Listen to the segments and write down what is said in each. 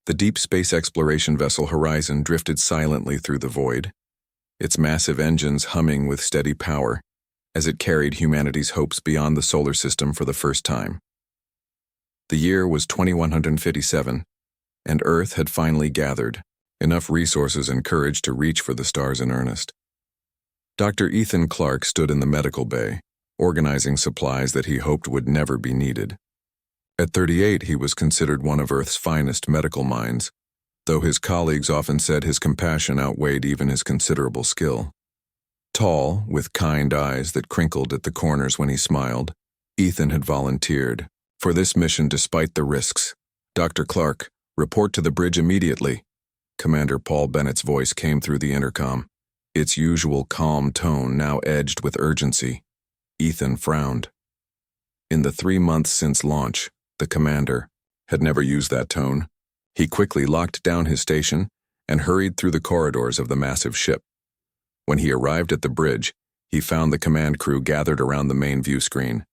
The deep space exploration vessel Horizon drifted silently through the void, its massive engines humming with steady power as it carried humanity's hopes beyond the solar system for the first time. The year was 2157, and Earth had finally gathered enough resources and courage to reach for the stars in earnest. Dr. Ethan Clark stood in the medical bay, organizing supplies that he hoped would never be needed. At 38, he was considered one of Earth's finest medical minds, though his colleagues often said his compassion outweighed even his considerable skill. Tall, with kind eyes that crinkled at the corners when he smiled, Ethan had volunteered for this mission despite the risks. "Dr. Clark, report to the bridge immediately." Commander Paul Bennett's voice came through the intercom, its usual calm tone now edged with urgency. Ethan frowned. In the 3 months since launch, the commander had never used that tone. He quickly locked down his station and hurried through the corridors of the massive ship. When he arrived at the bridge, he found the command crew gathered around the main view screen.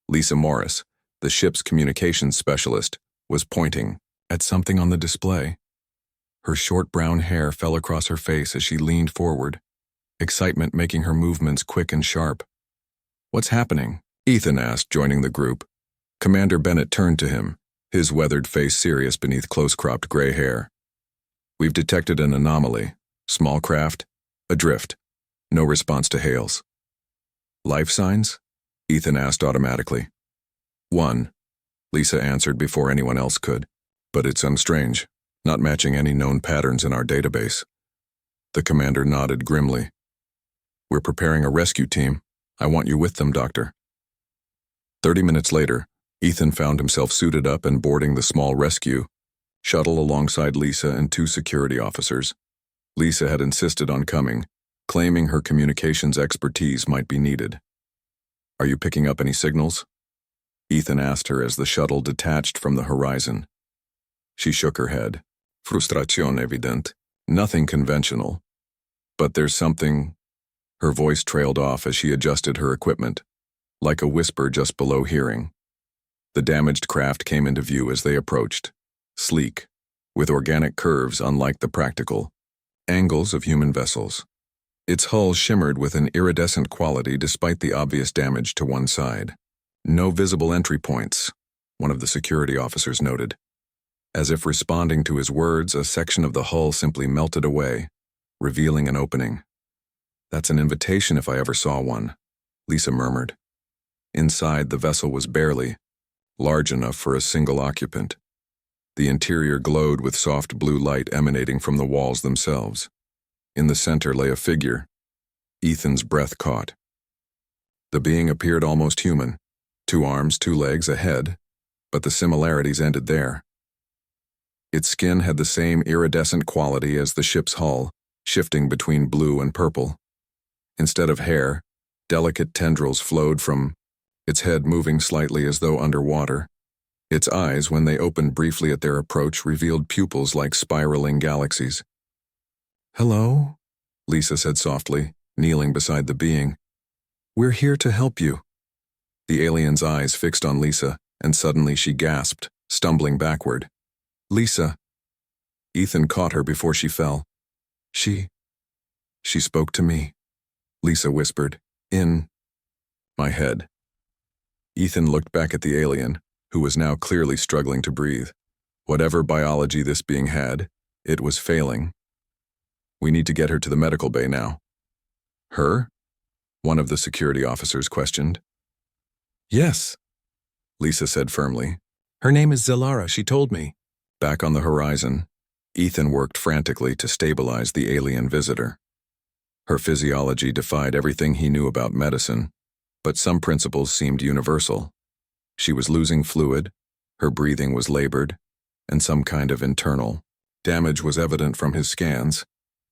Lisa Morris, the ship's communications specialist, was pointing at something on the display. Her short brown hair fell across her face as she leaned forward, excitement making her movements quick and sharp. "What's happening?" Ethan asked, joining the group. Commander Bennett turned to him, his weathered face serious beneath close-cropped gray hair. "We've detected an anomaly. Small craft, adrift. No response to hails." "Life signs?" Ethan asked automatically. "One," Lisa answered before anyone else could. "But it's unstrange, not matching any known patterns in our database." The commander nodded grimly. "We're preparing a rescue team. I want you with them, Doctor." 30 minutes later, Ethan found himself suited up and boarding the small rescue shuttle alongside Lisa and 2 security officers. Lisa had insisted on coming, claiming her communications expertise might be needed. "Are you picking up any signals?" Ethan asked her as the shuttle detached from the horizon. She shook her head. "Frustración evident. Nothing conventional. But there's something." Her voice trailed off as she adjusted her equipment, like a whisper just below hearing. The damaged craft came into view as they approached, sleek, with organic curves unlike the practical angles of human vessels. Its hull shimmered with an iridescent quality despite the obvious damage to one side. "No visible entry points," one of the security officers noted. As if responding to his words, a section of the hull simply melted away, revealing an opening. "That's an invitation if I ever saw one," Lisa murmured. Inside, the vessel was barely large enough for a single occupant. The interior glowed with soft blue light emanating from the walls themselves. In the center lay a figure. Ethan's breath caught. The being appeared almost human, 2 arms, 2 legs, a head, but the similarities ended there. Its skin had the same iridescent quality as the ship's hull, shifting between blue and purple. Instead of hair, delicate tendrils flowed from its head, moving slightly as though underwater. Its eyes, when they opened briefly at their approach, revealed pupils like spiraling galaxies. "Hello," Lisa said softly, kneeling beside the being. "We're here to help you." The alien's eyes fixed on Lisa, and suddenly she gasped, stumbling backward. "Lisa." Ethan caught her before she fell. She spoke to me," Lisa whispered, "in my head." Ethan looked back at the alien, who was now clearly struggling to breathe. Whatever biology this being had, it was failing. "We need to get her to the medical bay now." "Her?" one of the security officers questioned. "Yes," Lisa said firmly. "Her name is Zilara, she told me." Back on the horizon, Ethan worked frantically to stabilize the alien visitor. Her physiology defied everything he knew about medicine, but some principles seemed universal. She was losing fluid, her breathing was labored, and some kind of internal damage was evident from his scans.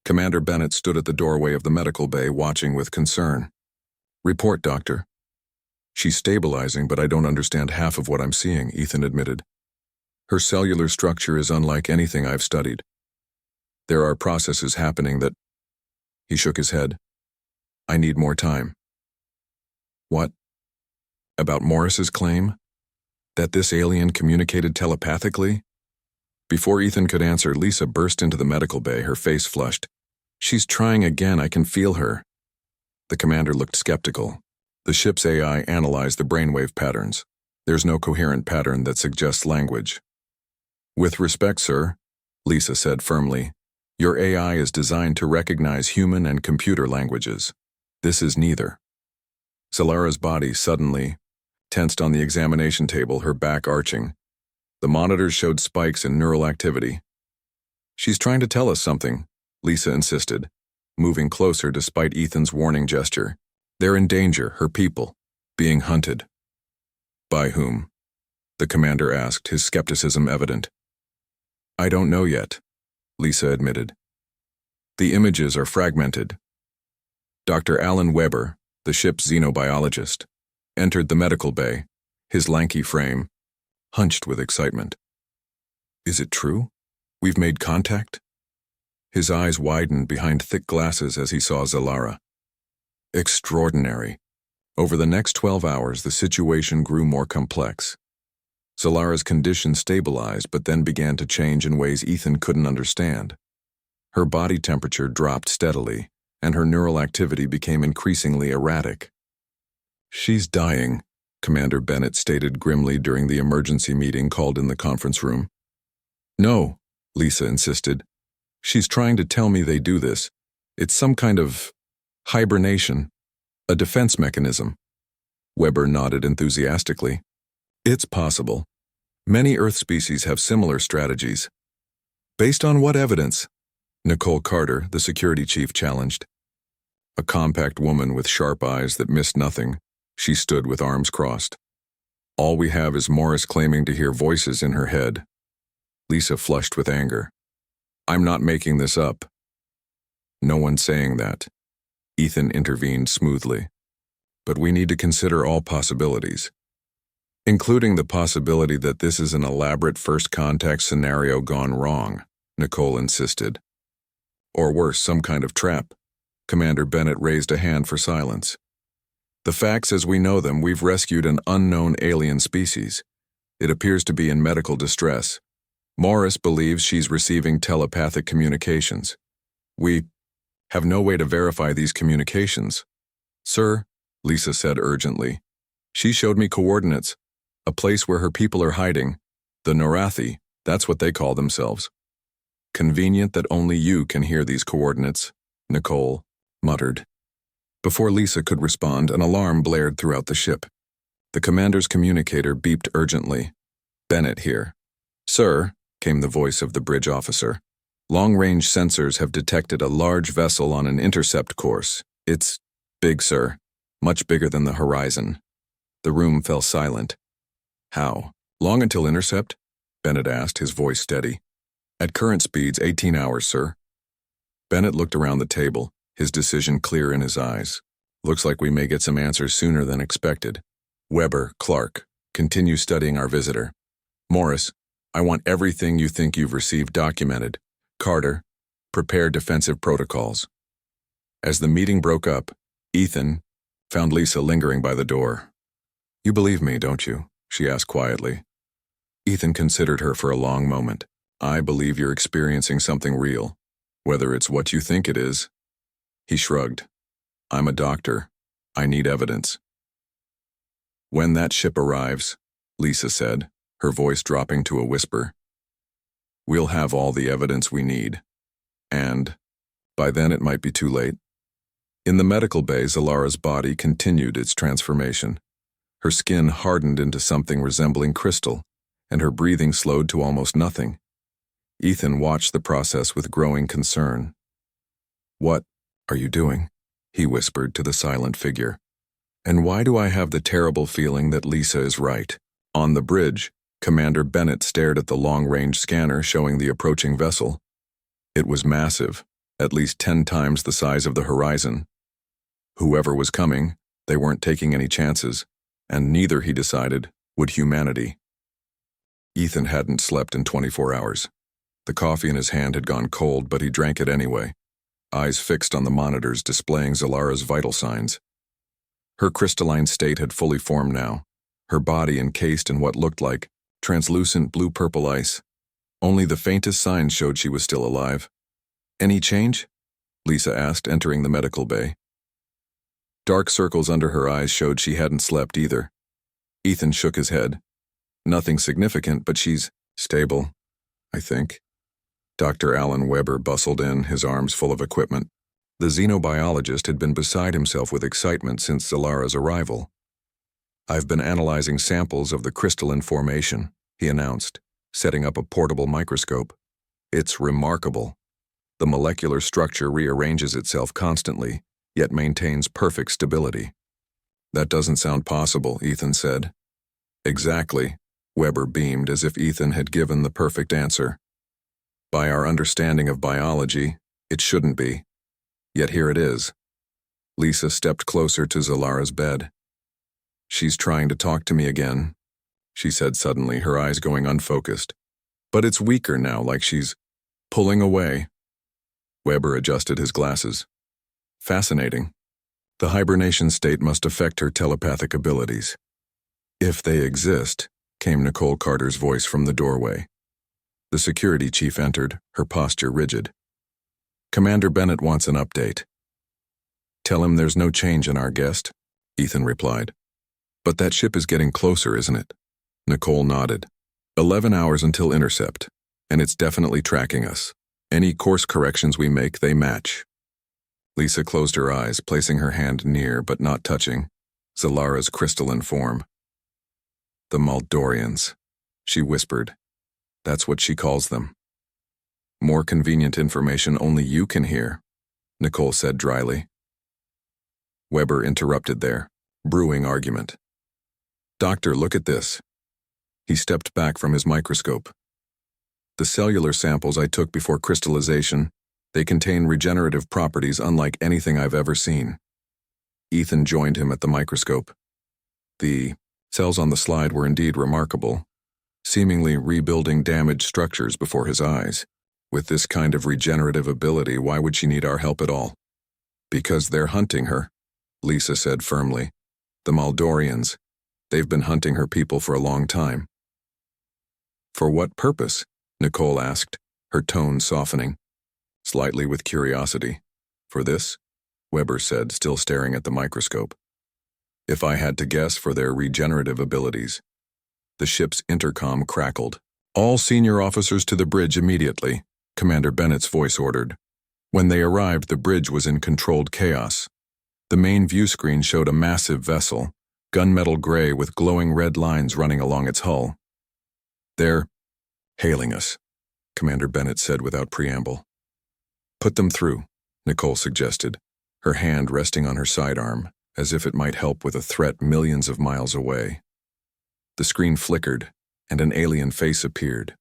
Commander Bennett stood at the doorway of the medical bay, watching with concern. "Report, Doctor." "She's stabilizing, but I don't understand half of what I'm seeing," Ethan admitted. "Her cellular structure is unlike anything I've studied. There are processes happening that—" He shook his head. "I need more time." "What? About Morris's claim? That this alien communicated telepathically?" Before Ethan could answer, Lisa burst into the medical bay, her face flushed. "She's trying again, I can feel her." The commander looked skeptical. The ship's AI analyzed the brainwave patterns. There's no coherent pattern that suggests language. "With respect, sir," Lisa said firmly, "your AI is designed to recognize human and computer languages. This is neither." Zalara's body suddenly tensed on the examination table, her back arching. The monitors showed spikes in neural activity. "She's trying to tell us something," Lisa insisted, moving closer despite Ethan's warning gesture. "They're in danger, her people, being hunted." "By whom?" the commander asked, his skepticism evident. "I don't know yet," Lisa admitted. "The images are fragmented." Dr. Alan Weber, the ship's xenobiologist, entered the medical bay, his lanky frame hunched with excitement. "Is it true? We've made contact?" His eyes widened behind thick glasses as he saw Zalara. Extraordinary. Over the next 12 hours, the situation grew more complex. Zalara's condition stabilized but then began to change in ways Ethan couldn't understand. Her body temperature dropped steadily, and her neural activity became increasingly erratic. "She's dying," Commander Bennett stated grimly during the emergency meeting called in the conference room. "No," Lisa insisted. "She's trying to tell me they do this. It's some kind of hibernation, a defense mechanism." Weber nodded enthusiastically. "It's possible. Many Earth species have similar strategies." "Based on what evidence?" Nicole Carter, the security chief, challenged. A compact woman with sharp eyes that missed nothing, she stood with arms crossed. "All we have is Morris claiming to hear voices in her head." Lisa flushed with anger. "I'm not making this up." "No one's saying that," Ethan intervened smoothly. "But we need to consider all possibilities, including the possibility that this is an elaborate first contact scenario gone wrong," Nicole insisted. "Or worse, some kind of trap." Commander Bennett raised a hand for silence. "The facts as we know them, we've rescued an unknown alien species. It appears to be in medical distress. Morris believes she's receiving telepathic communications. We have no way to verify these communications." "Sir," Lisa said urgently, "she showed me coordinates, a place where her people are hiding. The Norathi, that's what they call themselves." "Convenient that only you can hear these coordinates," Nicole muttered. Before Lisa could respond, an alarm blared throughout the ship. The commander's communicator beeped urgently. "Bennett here." "Sir," came the voice of the bridge officer. "Long-range sensors have detected a large vessel on an intercept course. It's big, sir. Much bigger than the horizon." The room fell silent. "How long until intercept?" Bennett asked, his voice steady. "At current speeds, 18 hours, sir." Bennett looked around the table, his decision clear in his eyes. "Looks like we may get some answers sooner than expected. Weber, Clark, continue studying our visitor. Morris, I want everything you think you've received documented. Carter, prepare defensive protocols." As the meeting broke up, Ethan found Lisa lingering by the door. "You believe me, don't you?" she asked quietly. Ethan considered her for a long moment. "I believe you're experiencing something real, whether it's what you think it is." He shrugged. "I'm a doctor. I need evidence." "When that ship arrives," Lisa said, her voice dropping to a whisper, "we'll have all the evidence we need. And by then it might be too late." In the medical bay, Zalara's body continued its transformation. Her skin hardened into something resembling crystal, and her breathing slowed to almost nothing. Ethan watched the process with growing concern. "What are you doing?" he whispered to the silent figure. "And why do I have the terrible feeling that Lisa is right?" On the bridge, Commander Bennett stared at the long-range scanner showing the approaching vessel. It was massive, at least 10 times the size of the horizon. Whoever was coming, they weren't taking any chances, and neither, he decided, would humanity. Ethan hadn't slept in 24 hours. The coffee in his hand had gone cold, but he drank it anyway, eyes fixed on the monitors displaying Zalara's vital signs. Her crystalline state had fully formed now, her body encased in what looked like translucent blue-purple ice. Only the faintest signs showed she was still alive. Any change? Lisa asked, entering the medical bay. Dark circles under her eyes showed she hadn't slept either. Ethan shook his head. Nothing significant, but she's stable, I think. Dr. Alan Weber bustled in, his arms full of equipment. The xenobiologist had been beside himself with excitement since Zalara's arrival. I've been analyzing samples of the crystalline formation, he announced, setting up a portable microscope. It's remarkable. The molecular structure rearranges itself constantly, yet maintains perfect stability. That doesn't sound possible, Ethan said. Exactly, Weber beamed as if Ethan had given the perfect answer. By our understanding of biology, it shouldn't be. Yet here it is. Lisa stepped closer to Zalara's bed. She's trying to talk to me again, she said suddenly, her eyes going unfocused. But it's weaker now, like she's pulling away. Weber adjusted his glasses. Fascinating. The hibernation state must affect her telepathic abilities. If they exist, came Nicole Carter's voice from the doorway. The security chief entered, her posture rigid. Commander Bennett wants an update. Tell him there's no change in our guest, Ethan replied. But that ship is getting closer, isn't it? Nicole nodded. 11 hours until intercept, and it's definitely tracking us. Any course corrections we make, they match. Lisa closed her eyes, placing her hand near, but not touching, Zalara's crystalline form. The Maldorians, she whispered. That's what she calls them. More convenient information only you can hear, Nicole said dryly. Weber interrupted their brewing argument. Doctor, look at this. He stepped back from his microscope. The cellular samples I took before crystallization, they contain regenerative properties unlike anything I've ever seen. Ethan joined him at the microscope. The cells on the slide were indeed remarkable, seemingly rebuilding damaged structures before his eyes. With this kind of regenerative ability, why would she need our help at all? Because they're hunting her, Lisa said firmly. The Maldorians. They've been hunting her people for a long time. For what purpose? Nicole asked, her tone softening, slightly with curiosity. For this? Weber said, still staring at the microscope. If I had to guess, for their regenerative abilities. The ship's intercom crackled. All senior officers to the bridge immediately, Commander Bennett's voice ordered. When they arrived, the bridge was in controlled chaos. The main view screen showed a massive vessel, gunmetal gray with glowing red lines running along its hull. They're hailing us, Commander Bennett said without preamble. Put them through, Nicole suggested, her hand resting on her sidearm, as if it might help with a threat millions of miles away. The screen flickered, and an alien face appeared.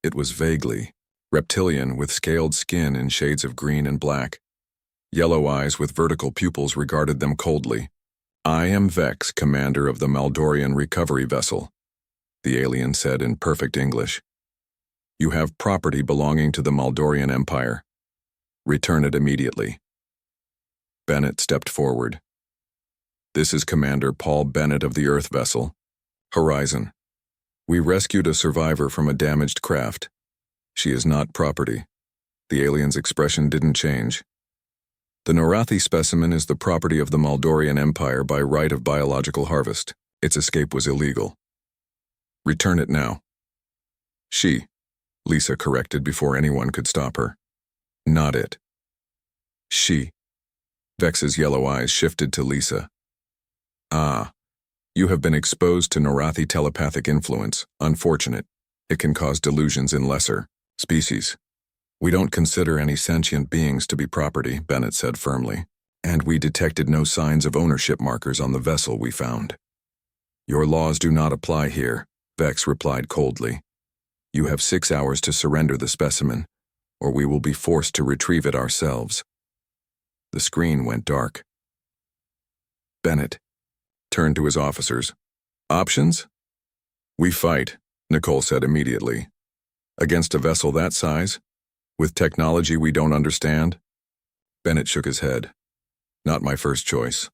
It was vaguely reptilian, with scaled skin in shades of green and black. Yellow eyes with vertical pupils regarded them coldly. I am Vex, commander of the Maldorian recovery vessel, the alien said in perfect English. You have property belonging to the Maldorian Empire. Return it immediately. Bennett stepped forward. This is Commander Paul Bennett of the Earth vessel, Horizon. We rescued a survivor from a damaged craft. She is not property. The alien's expression didn't change. The Norathi specimen is the property of the Maldorian Empire by right of biological harvest. Its escape was illegal. Return it now. She, Lisa corrected before anyone could stop her. Not it. She. Vex's yellow eyes shifted to Lisa. Ah, you have been exposed to Norathi telepathic influence. Unfortunate. It can cause delusions in lesser species. We don't consider any sentient beings to be property, Bennett said firmly, and we detected no signs of ownership markers on the vessel we found. Your laws do not apply here, Vex replied coldly. You have 6 hours to surrender the specimen, or we will be forced to retrieve it ourselves. The screen went dark. Bennett turned to his officers. Options? We fight, Nicole said immediately. Against a vessel that size? With technology we don't understand? Bennett shook his head. Not my first choice.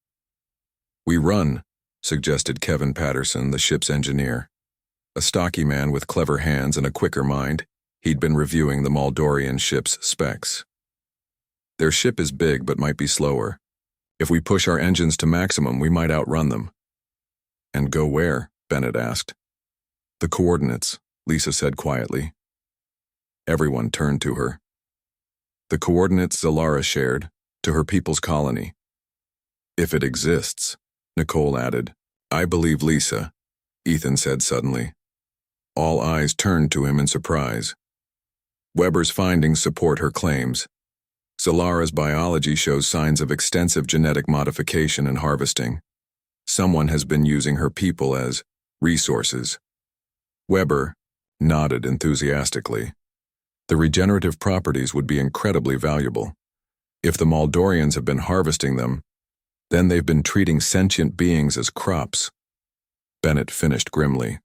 We run, suggested Kevin Patterson, the ship's engineer. A stocky man with clever hands and a quicker mind, He'd been reviewing the Maldorian ship's specs. Their ship is big but might be slower. If we push our engines to maximum, we might outrun them. And go where? Bennett asked. The coordinates, Lisa said quietly. Everyone turned to her. The coordinates Zalara shared, to her people's colony. If it exists, Nicole added. I believe Lisa, Ethan said suddenly. All eyes turned to him in surprise. Weber's findings support her claims. Zalara's biology shows signs of extensive genetic modification and harvesting. Someone has been using her people as resources. Weber nodded enthusiastically. The regenerative properties would be incredibly valuable. If the Maldorians have been harvesting them, then they've been treating sentient beings as crops. Bennett finished grimly.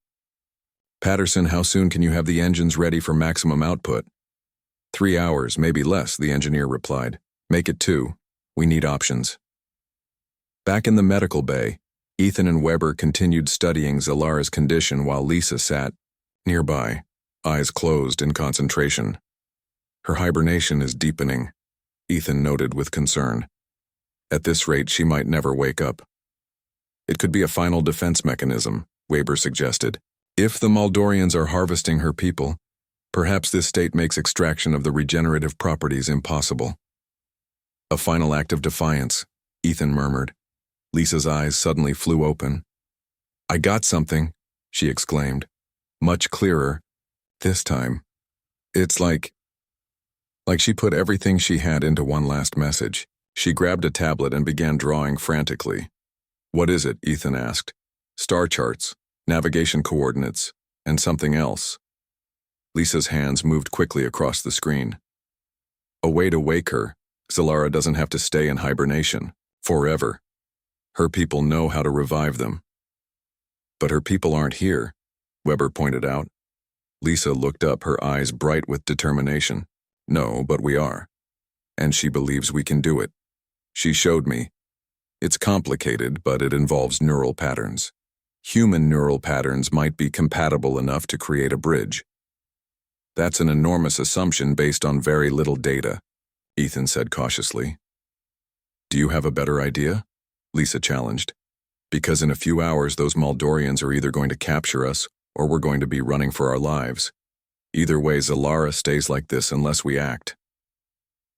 Patterson, how soon can you have the engines ready for maximum output? 3 hours, maybe less, the engineer replied. Make it 2. We need options. Back in the medical bay, Ethan and Weber continued studying Zalara's condition while Lisa sat nearby, eyes closed in concentration. Her hibernation is deepening, Ethan noted with concern. At this rate, she might never wake up. It could be a final defense mechanism, Weber suggested. If the Maldorians are harvesting her people, perhaps this state makes extraction of the regenerative properties impossible. A final act of defiance, Ethan murmured. Lisa's eyes suddenly flew open. I got something, she exclaimed, much clearer, this time. It's like she put everything she had into one last message. She grabbed a tablet and began drawing frantically. What is it? Ethan asked. Star charts, navigation coordinates, and something else. Lisa's hands moved quickly across the screen. A way to wake her. Zalara doesn't have to stay in hibernation forever. Her people know how to revive them. But her people aren't here, Weber pointed out. Lisa looked up, her eyes bright with determination. No, but we are. And she believes we can do it. She showed me. It's complicated, but it involves neural patterns. Human neural patterns might be compatible enough to create a bridge. That's an enormous assumption based on very little data, Ethan said cautiously. Do you have a better idea? Lisa challenged. Because in a few hours those Maldorians are either going to capture us or we're going to be running for our lives. Either way, Zalara stays like this unless we act.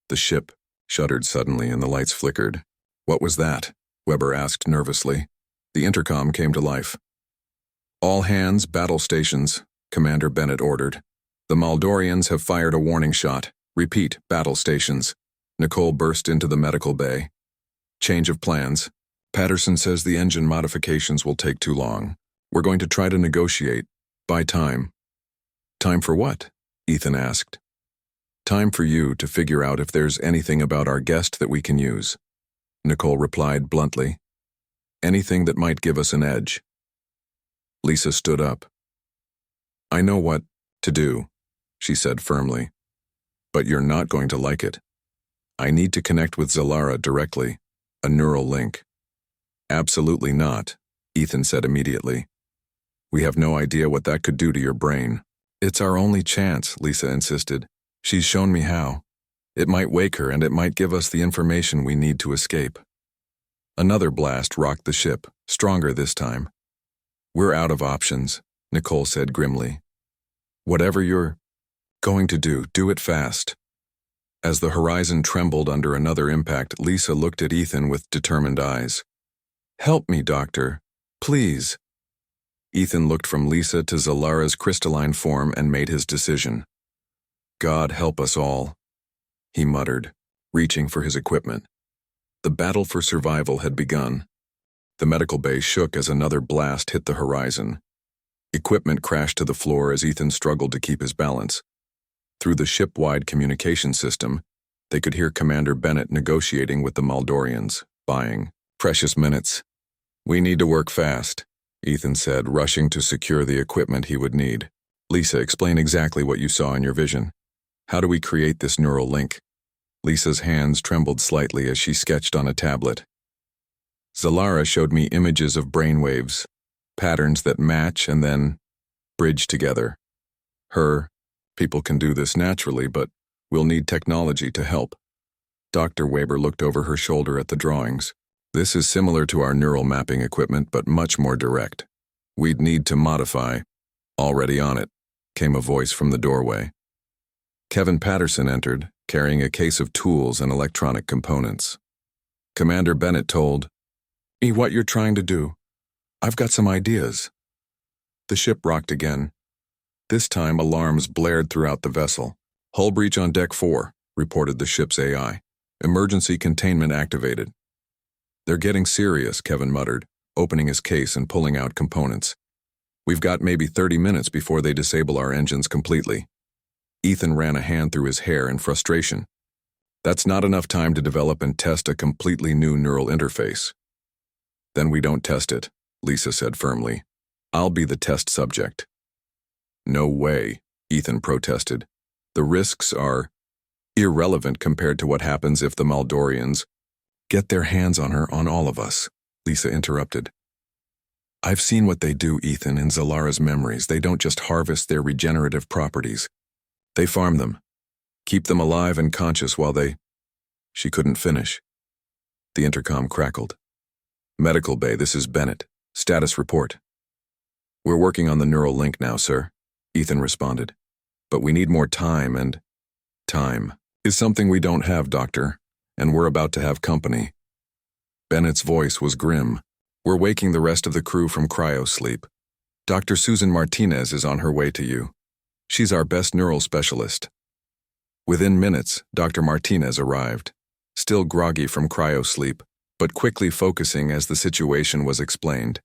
The ship shuddered suddenly and the lights flickered. What was that? Weber asked nervously. The intercom came to life. All hands, battle stations, Commander Bennett ordered. The Maldorians have fired a warning shot. Repeat, battle stations. Nicole burst into the medical bay. Change of plans. Patterson says the engine modifications will take too long. We're going to try to negotiate. Buy time. Time for what? Ethan asked. Time for you to figure out if there's anything about our guest that we can use. Nicole replied bluntly. Anything that might give us an edge. Lisa stood up. I know what to do, she said firmly. But you're not going to like it. I need to connect with Zalara directly. A neural link. Absolutely not, Ethan said immediately. We have no idea what that could do to your brain. It's our only chance, Lisa insisted. She's shown me how. It might wake her and it might give us the information we need to escape. Another blast rocked the ship, stronger this time. We're out of options, Nicole said grimly. Whatever you're going to do, do it fast. As the horizon trembled under another impact, Lisa looked at Ethan with determined eyes. Help me, Doctor. Please. Ethan looked from Lisa to Zalara's crystalline form and made his decision. God help us all, he muttered, reaching for his equipment. The battle for survival had begun. The medical bay shook as another blast hit the horizon. Equipment crashed to the floor as Ethan struggled to keep his balance. Through the ship-wide communication system, they could hear Commander Bennett negotiating with the Maldorians, buying precious minutes. We need to work fast, Ethan said, rushing to secure the equipment he would need. Lisa, explain exactly what you saw in your vision. How do we create this neural link? Lisa's hands trembled slightly as she sketched on a tablet. Zalara showed me images of brainwaves, patterns that match and then bridge together. Her People can do this naturally, but we'll need technology to help. Dr. Weber looked over her shoulder at the drawings. This is similar to our neural mapping equipment, but much more direct. We'd need to modify. Already on it, came a voice from the doorway. Kevin Patterson entered, carrying a case of tools and electronic components. Commander Bennett told me what you're trying to do. I've got some ideas. The ship rocked again. This time, alarms blared throughout the vessel. Hull breach on Deck 4, reported the ship's AI. Emergency containment activated. They're getting serious, Kevin muttered, opening his case and pulling out components. We've got maybe 30 minutes before they disable our engines completely. Ethan ran a hand through his hair in frustration. That's not enough time to develop and test a completely new neural interface. Then we don't test it, Lisa said firmly. I'll be the test subject. No way, Ethan protested. The risks are irrelevant compared to what happens if the Maldorians get their hands on her, on all of us, Lisa interrupted. I've seen what they do, Ethan, in Zalara's memories. They don't just harvest their regenerative properties. They farm them, keep them alive and conscious while they... She couldn't finish. The intercom crackled. Medical Bay, this is Bennett. Status report. We're working on the neural link now, sir, Ethan responded. But we need more time, and... Time is something we don't have, Doctor, and we're about to have company. Bennett's voice was grim. We're waking the rest of the crew from cryo-sleep. Dr. Susan Martinez is on her way to you. She's our best neural specialist. Within minutes, Dr. Martinez arrived, still groggy from cryo-sleep, but quickly focusing as the situation was explained.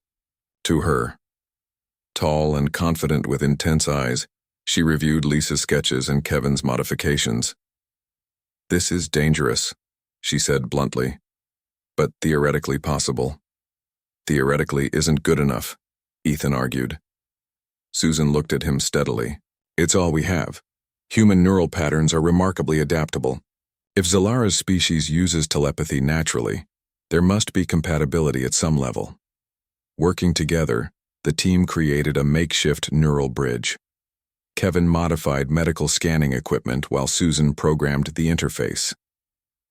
To her. Tall and confident with intense eyes, she reviewed Lisa's sketches and Kevin's modifications. This is dangerous, she said bluntly, but theoretically possible. Theoretically isn't good enough, Ethan argued. Susan looked at him steadily. It's all we have. Human neural patterns are remarkably adaptable. If Zalara's species uses telepathy naturally, there must be compatibility at some level. Working together, the team created a makeshift neural bridge. Kevin modified medical scanning equipment while Susan programmed the interface.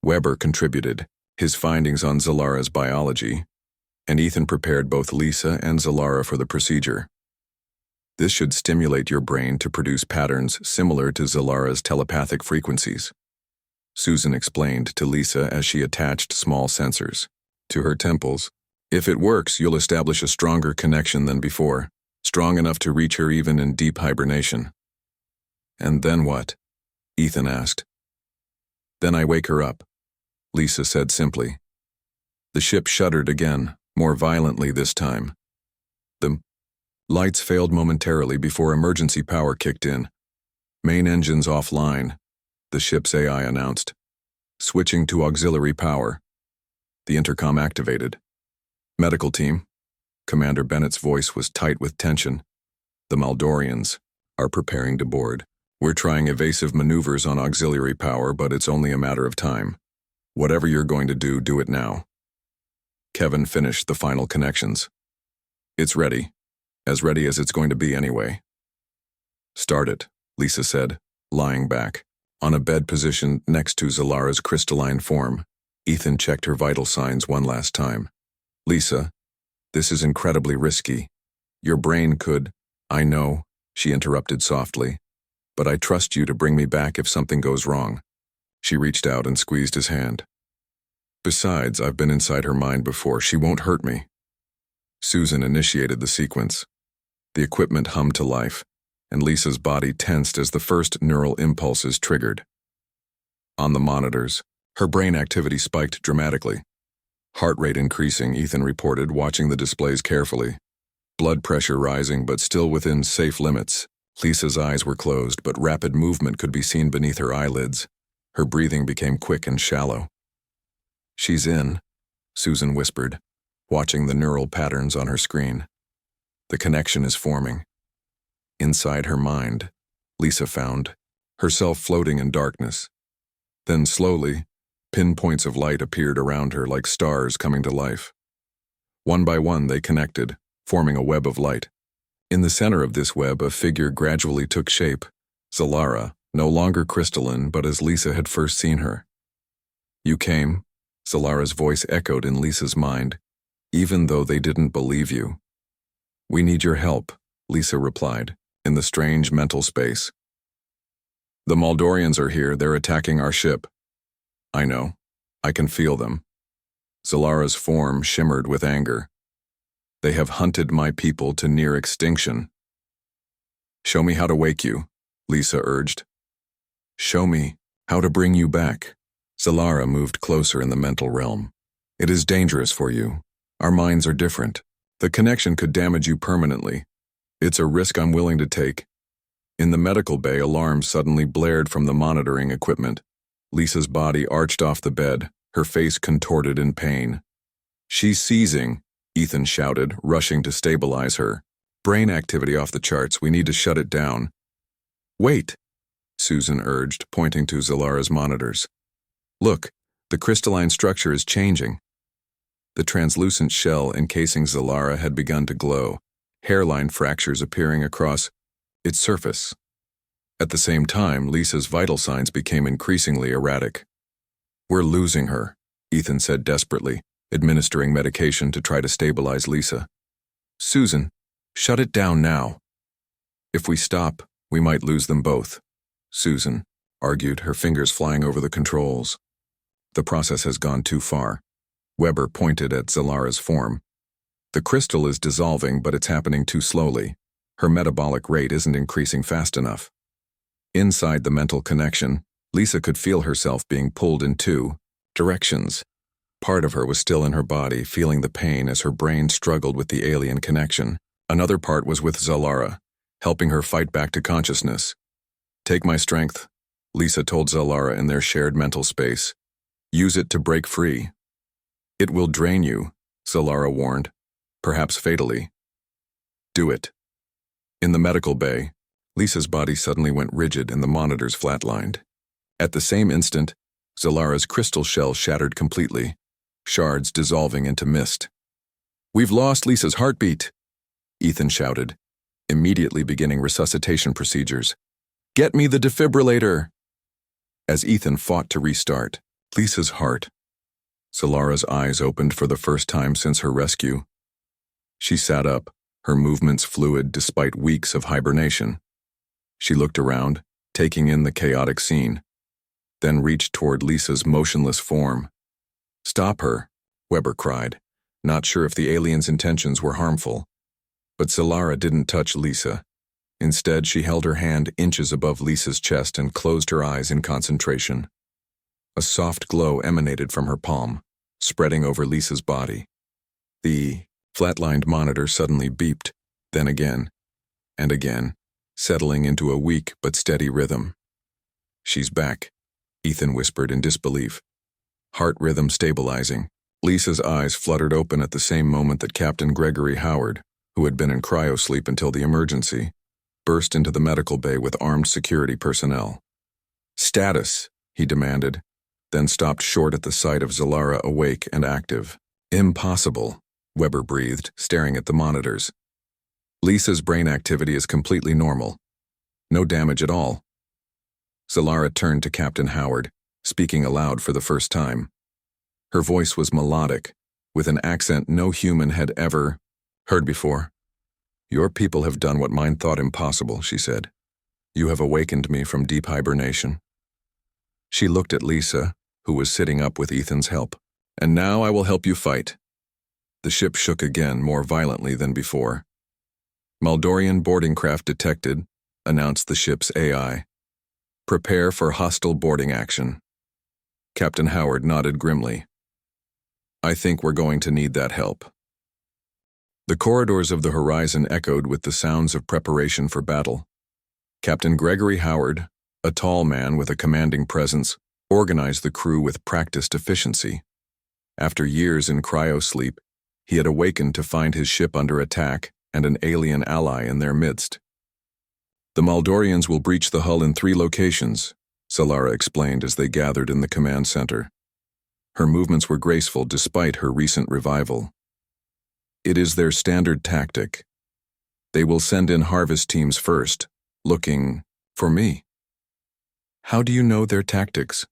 Weber contributed his findings on Zalara's biology, and Ethan prepared both Lisa and Zalara for the procedure. This should stimulate your brain to produce patterns similar to Zalara's telepathic frequencies, Susan explained to Lisa as she attached small sensors to her temples. If it works, you'll establish a stronger connection than before, strong enough to reach her even in deep hibernation. And then what? Ethan asked. Then I wake her up, Lisa said simply. The ship shuddered again, more violently this time. The lights failed momentarily before emergency power kicked in. Main engines offline, the ship's AI announced. Switching to auxiliary power. The intercom activated. Medical team. Commander Bennett's voice was tight with tension. The Maldorians are preparing to board. We're trying evasive maneuvers on auxiliary power, but it's only a matter of time. Whatever you're going to do, do it now. Kevin finished the final connections. It's ready. As ready as it's going to be anyway. Start it, Lisa said, lying back. On a bed positioned next to Zalara's crystalline form, Ethan checked her vital signs one last time. Lisa, this is incredibly risky. Your brain could... I know, she interrupted softly. But I trust you to bring me back if something goes wrong. She reached out and squeezed his hand. Besides, I've been inside her mind before. She won't hurt me. Susan initiated the sequence. The equipment hummed to life, and Lisa's body tensed as the first neural impulses triggered. On the monitors, her brain activity spiked dramatically. Heart rate increasing, Ethan reported, watching the displays carefully. Blood pressure rising, but still within safe limits. Lisa's eyes were closed, but rapid movement could be seen beneath her eyelids. Her breathing became quick and shallow. She's in, Susan whispered, watching the neural patterns on her screen. The connection is forming. Inside her mind, Lisa found herself floating in darkness. Then slowly, pinpoints of light appeared around her like stars coming to life. One by one they connected, forming a web of light. In the center of this web, a figure gradually took shape, Zalara, no longer crystalline but as Lisa had first seen her. You came, Zalara's voice echoed in Lisa's mind, even though they didn't believe you. We need your help, Lisa replied, in the strange mental space. The Maldorians are here, they're attacking our ship. I know. I can feel them. Zalara's form shimmered with anger. They have hunted my people to near extinction. Show me how to wake you, Lisa urged. Show me how to bring you back. Zalara moved closer in the mental realm. It is dangerous for you. Our minds are different. The connection could damage you permanently. It's a risk I'm willing to take. In the medical bay, alarms suddenly blared from the monitoring equipment. Lisa's body arched off the bed, her face contorted in pain. She's seizing, Ethan shouted, rushing to stabilize her. Brain activity off the charts, we need to shut it down. Wait, Susan urged, pointing to Zalara's monitors. Look, the crystalline structure is changing. The translucent shell encasing Zalara had begun to glow, hairline fractures appearing across its surface. At the same time, Lisa's vital signs became increasingly erratic. We're losing her, Ethan said desperately, administering medication to try to stabilize Lisa. Susan, shut it down now. If we stop, we might lose them both, Susan argued, her fingers flying over the controls. The process has gone too far. Weber pointed at Zalara's form. The crystal is dissolving, but it's happening too slowly. Her metabolic rate isn't increasing fast enough. Inside the mental connection, Lisa could feel herself being pulled in two directions. Part of her was still in her body, feeling the pain as her brain struggled with the alien connection. Another part was with Zalara, helping her fight back to consciousness. Take my strength, Lisa told Zalara in their shared mental space. Use it to break free. It will drain you, Zalara warned, perhaps fatally. Do it. In the medical bay, Lisa's body suddenly went rigid and the monitors flatlined. At the same instant, Zalara's crystal shell shattered completely, shards dissolving into mist. We've lost Lisa's heartbeat, Ethan shouted, immediately beginning resuscitation procedures. Get me the defibrillator! As Ethan fought to restart, Lisa's heart. Zalara's eyes opened for the first time since her rescue. She sat up, her movements fluid despite weeks of hibernation. She looked around, taking in the chaotic scene, then reached toward Lisa's motionless form. Stop her, Weber cried, not sure if the alien's intentions were harmful. But Zalara didn't touch Lisa. Instead, she held her hand inches above Lisa's chest and closed her eyes in concentration. A soft glow emanated from her palm, spreading over Lisa's body. The flatlined monitor suddenly beeped, then again, and again, settling into a weak but steady rhythm. She's back, Ethan whispered in disbelief. Heart rhythm stabilizing. Lisa's eyes fluttered open at the same moment that Captain Gregory Howard, who had been in cryosleep until the emergency, burst into the medical bay with armed security personnel. Status, he demanded, then stopped short at the sight of Zalara awake and active. Impossible, Weber breathed, staring at the monitors. Lisa's brain activity is completely normal. No damage at all. Zalara turned to Captain Howard, speaking aloud for the first time. Her voice was melodic, with an accent no human had ever heard before. Your people have done what mine thought impossible, she said. You have awakened me from deep hibernation. She looked at Lisa, who was sitting up with Ethan's help. And now I will help you fight. The ship shook again, more violently than before. Maldorian boarding craft detected, announced the ship's AI. Prepare for hostile boarding action. Captain Howard nodded grimly. I think we're going to need that help. The corridors of the horizon echoed with the sounds of preparation for battle. Captain Gregory Howard, a tall man with a commanding presence, organized the crew with practiced efficiency. After years in cryosleep, he had awakened to find his ship under attack and an alien ally in their midst. The Maldorians will breach the hull in 3 locations, Zalara explained as they gathered in the command center. Her movements were graceful despite her recent revival. It is their standard tactic. They will send in harvest teams first, looking for me. How do you know their tactics?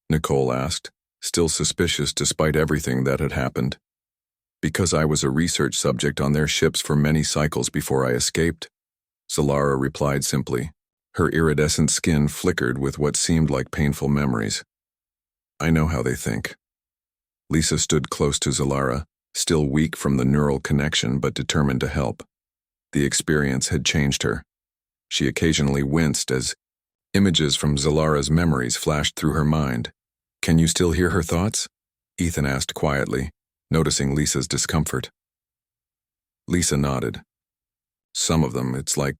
Nicole asked, still suspicious despite everything that had happened. Because I was a research subject on their ships for many cycles before I escaped, Zalara replied simply. Her iridescent skin flickered with what seemed like painful memories. I know how they think. Lisa stood close to Zalara, still weak from the neural connection but determined to help. The experience had changed her. She occasionally winced as images from Zalara's memories flashed through her mind. Can you still hear her thoughts? Ethan asked quietly, noticing Lisa's discomfort. Lisa nodded. Some of them, it's like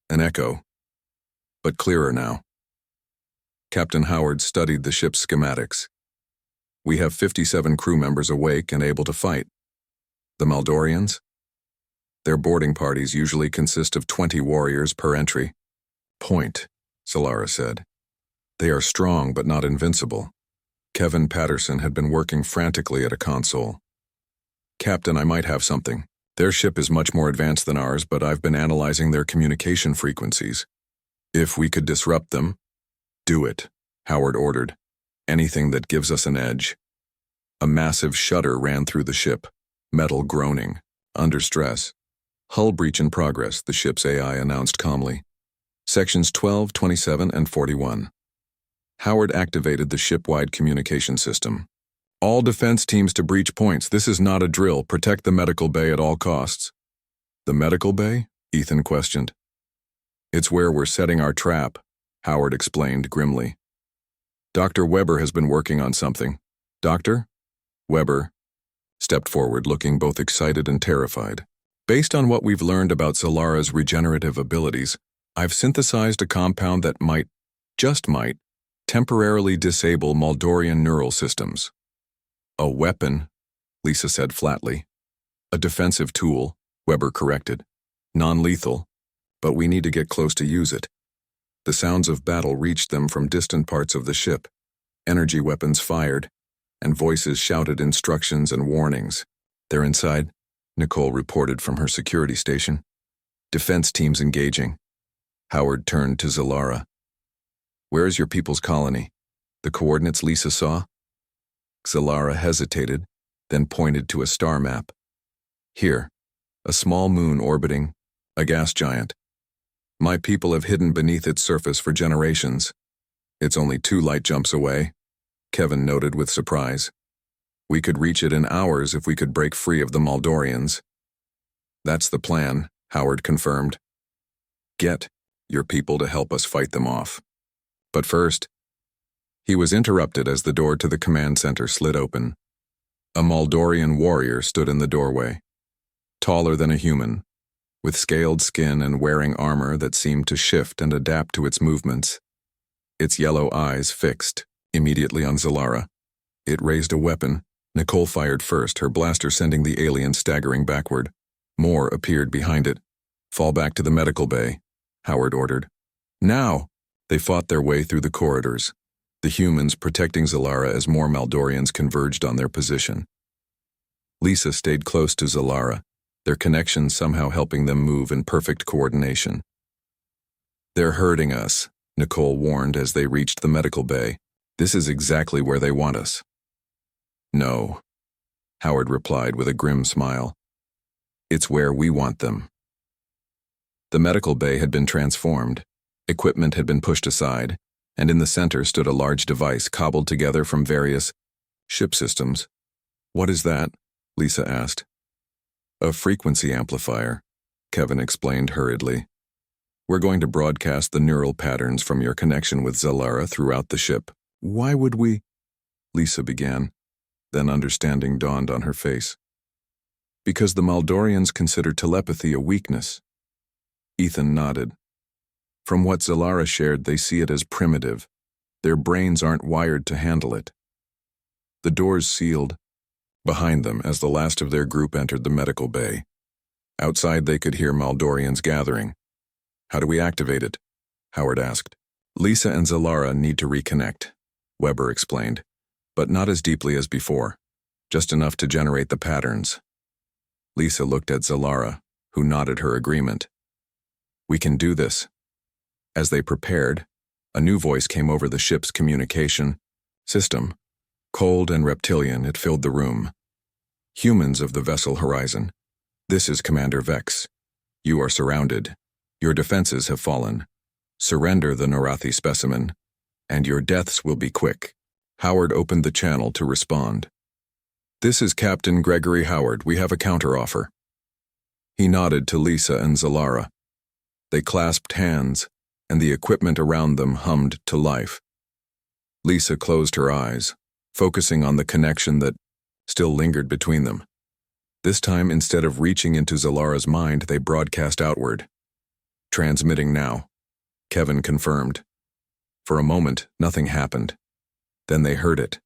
an echo, but clearer now. Captain Howard studied the ship's schematics. We have 57 crew members awake and able to fight. The Maldorians? Their boarding parties usually consist of 20 warriors per entry. Point, Zalara said. They are strong but not invincible. Kevin Patterson had been working frantically at a console. Captain, I might have something. Their ship is much more advanced than ours, but I've been analyzing their communication frequencies. If we could disrupt them, do it, Howard ordered. Anything that gives us an edge. A massive shudder ran through the ship, metal groaning, under stress. Hull breach in progress, the ship's AI announced calmly. Sections 12, 27, and 41. Howard activated the ship-wide communication system. All defense teams to breach points. This is not a drill. Protect the medical bay at all costs. The medical bay? Ethan questioned. It's where we're setting our trap, Howard explained grimly. Dr. Weber has been working on something. Doctor? Weber stepped forward, looking both excited and terrified. Based on what we've learned about Zalara's regenerative abilities, I've synthesized a compound that might, just might, temporarily disable Maldorian neural systems. A weapon, Lisa said flatly. A defensive tool, Weber corrected. Non-lethal, but we need to get close to use it. The sounds of battle reached them from distant parts of the ship. Energy weapons fired, and voices shouted instructions and warnings. They're inside, Nicole reported from her security station. Defense teams engaging. Howard turned to Zalara. Where is your people's colony? The coordinates Lisa saw? Zalara hesitated, then pointed to a star map. Here, a small moon orbiting, a gas giant. My people have hidden beneath its surface for generations. It's only 2 light jumps away, Kevin noted with surprise. We could reach it in hours if we could break free of the Maldorians. That's the plan, Howard confirmed. Get your people to help us fight them off. But first, he was interrupted as the door to the command center slid open. A Maldorian warrior stood in the doorway, taller than a human, with scaled skin and wearing armor that seemed to shift and adapt to its movements. Its yellow eyes fixed, immediately on Zalara. It raised a weapon. Nicole fired first, her blaster sending the alien staggering backward. More appeared behind it. Fall back to the medical bay, Howard ordered. Now! They fought their way through the corridors, the humans protecting Zalara as more Maldorians converged on their position. Lisa stayed close to Zalara, their connection somehow helping them move in perfect coordination. They're hurting us, Nicole warned as they reached the medical bay. This is exactly where they want us. No, Howard replied with a grim smile. It's where we want them. The medical bay had been transformed. Equipment had been pushed aside, and in the center stood a large device cobbled together from various ship systems. What is that? Lisa asked. A frequency amplifier, Kevin explained hurriedly. We're going to broadcast the neural patterns from your connection with Zalara throughout the ship. Why would we? Lisa began. Then understanding dawned on her face. Because the Maldorians consider telepathy a weakness. Ethan nodded. From what Zalara shared, they see it as primitive. Their brains aren't wired to handle it. The doors sealed behind them as the last of their group entered the medical bay. Outside they could hear Maldorians gathering. How do we activate it? Howard asked. Lisa and Zalara need to reconnect, Weber explained, but not as deeply as before, just enough to generate the patterns. Lisa looked at Zalara, who nodded her agreement. We can do this. As they prepared, A new voice came over the ship's communication system. Cold and reptilian, it filled the room. Humans of the vessel Horizon. This is Commander Vex. You are surrounded. Your defenses have fallen. Surrender the Norathi specimen, and your deaths will be quick. Howard opened the channel to respond. This is Captain Gregory Howard. We have a counteroffer. He nodded to Lisa and Zalara. They clasped hands, and the equipment around them hummed to life. Lisa closed her eyes, focusing on the connection that still lingered between them. This time, instead of reaching into Zalara's mind, they broadcast outward. Transmitting now, Kevin confirmed. For a moment, nothing happened. Then they heard it.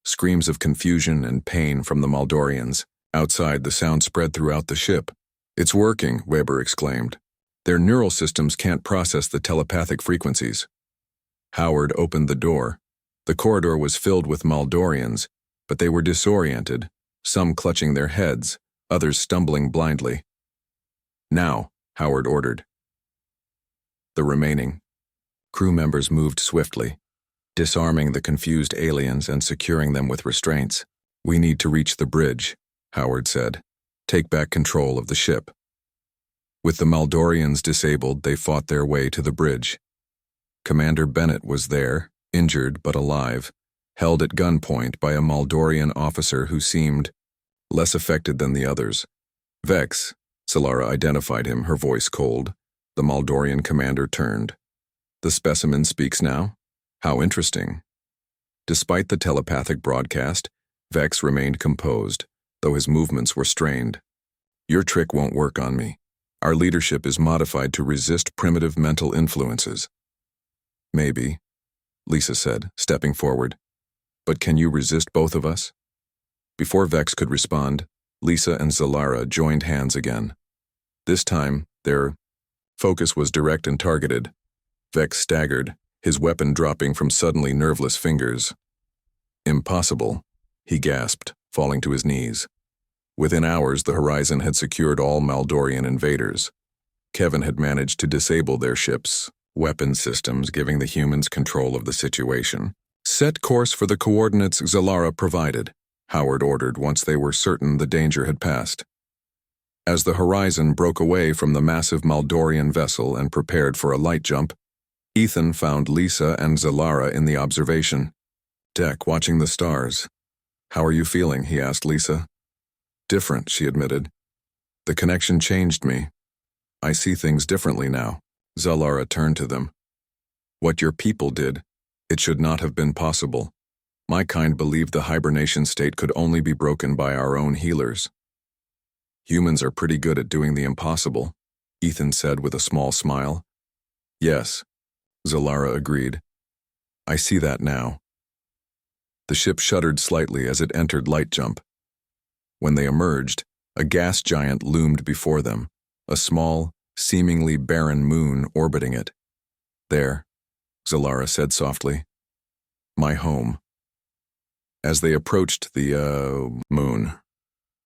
Screams of confusion and pain from the Maldorians. Outside, the sound spread throughout the ship. It's working, Weber exclaimed. Their neural systems can't process the telepathic frequencies. Howard opened the door. The corridor was filled with Maldorians, but they were disoriented, some clutching their heads, others stumbling blindly. Now, Howard ordered. The remaining crew members moved swiftly, disarming the confused aliens and securing them with restraints. We need to reach the bridge, Howard said. Take back control of the ship. With the Maldorians disabled, they fought their way to the bridge. Commander Bennett was there, injured but alive, held at gunpoint by a Maldorian officer who seemed less affected than the others. Vex, Zalara identified him, her voice cold. The Maldorian commander turned. The specimen speaks now? How interesting. Despite the telepathic broadcast, Vex remained composed, though his movements were strained. Your trick won't work on me. Our leadership is modified to resist primitive mental influences. Maybe, Lisa said, stepping forward. But can you resist both of us? Before Vex could respond, Lisa and Zalara joined hands again. This time, their focus was direct and targeted. Vex staggered, his weapon dropping from suddenly nerveless fingers. Impossible, he gasped, falling to his knees. Within hours, the Horizon had secured all Maldorian invaders. Kevin had managed to disable their ships' weapon systems, giving the humans control of the situation. Set course for the coordinates Zalara provided, Howard ordered once they were certain the danger had passed. As the Horizon broke away from the massive Maldorian vessel and prepared for a light jump, Ethan found Lisa and Zalara in the observation deck watching the stars. How are you feeling? He asked Lisa. Different, she admitted. The connection changed me. I see things differently now. Zalara turned to them. What your people did, it should not have been possible. My kind believed the hibernation state could only be broken by our own healers. Humans are pretty good at doing the impossible, Ethan said with a small smile. Yes, Zalara agreed. I see that now. The ship shuddered slightly as it entered light jump. When they emerged, a gas giant loomed before them, a small, seemingly barren moon orbiting it. There, Zalara said softly. My home. As they approached the, moon,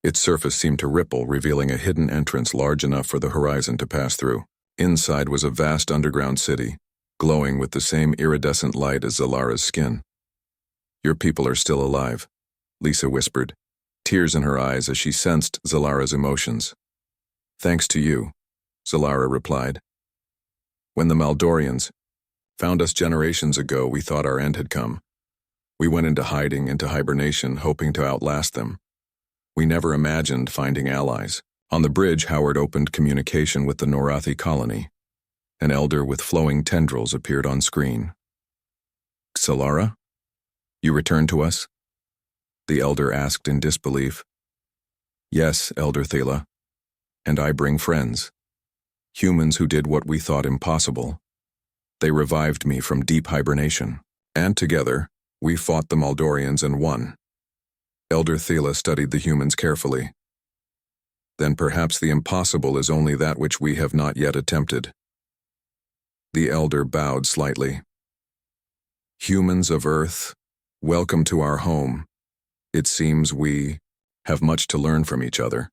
its surface seemed to ripple, revealing a hidden entrance large enough for the Horizon to pass through. Inside was a vast underground city, glowing with the same iridescent light as Zalara's skin. Your people are still alive, Lisa whispered, tears in her eyes as she sensed Zalara's emotions. Thanks to you, Zalara replied. When the Maldorians found us generations ago, we thought our end had come. We went into hiding, into hibernation, hoping to outlast them. We never imagined finding allies. On the bridge, Howard opened communication with the Norathi colony. An elder with flowing tendrils appeared on screen. Zalara? You returned to us? The elder asked in disbelief. Yes, Elder Thela. And I bring friends. Humans who did what we thought impossible. They revived me from deep hibernation. And together, we fought the Maldorians and won. Elder Thela studied the humans carefully. Then perhaps the impossible is only that which we have not yet attempted. The elder bowed slightly. Humans of Earth, welcome to our home. It seems we have much to learn from each other.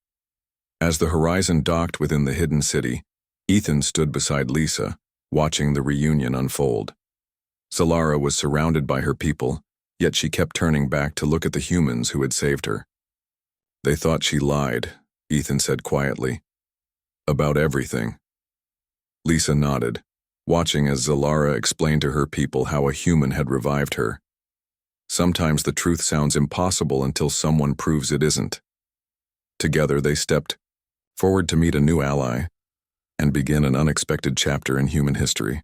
As the Horizon docked within the hidden city, Ethan stood beside Lisa, watching the reunion unfold. Zalara was surrounded by her people, yet she kept turning back to look at the humans who had saved her. They thought she lied, Ethan said quietly. About everything. Lisa nodded, watching as Zalara explained to her people how a human had revived her. Sometimes the truth sounds impossible until someone proves it isn't. Together they stepped forward to meet a new ally and begin an unexpected chapter in human history.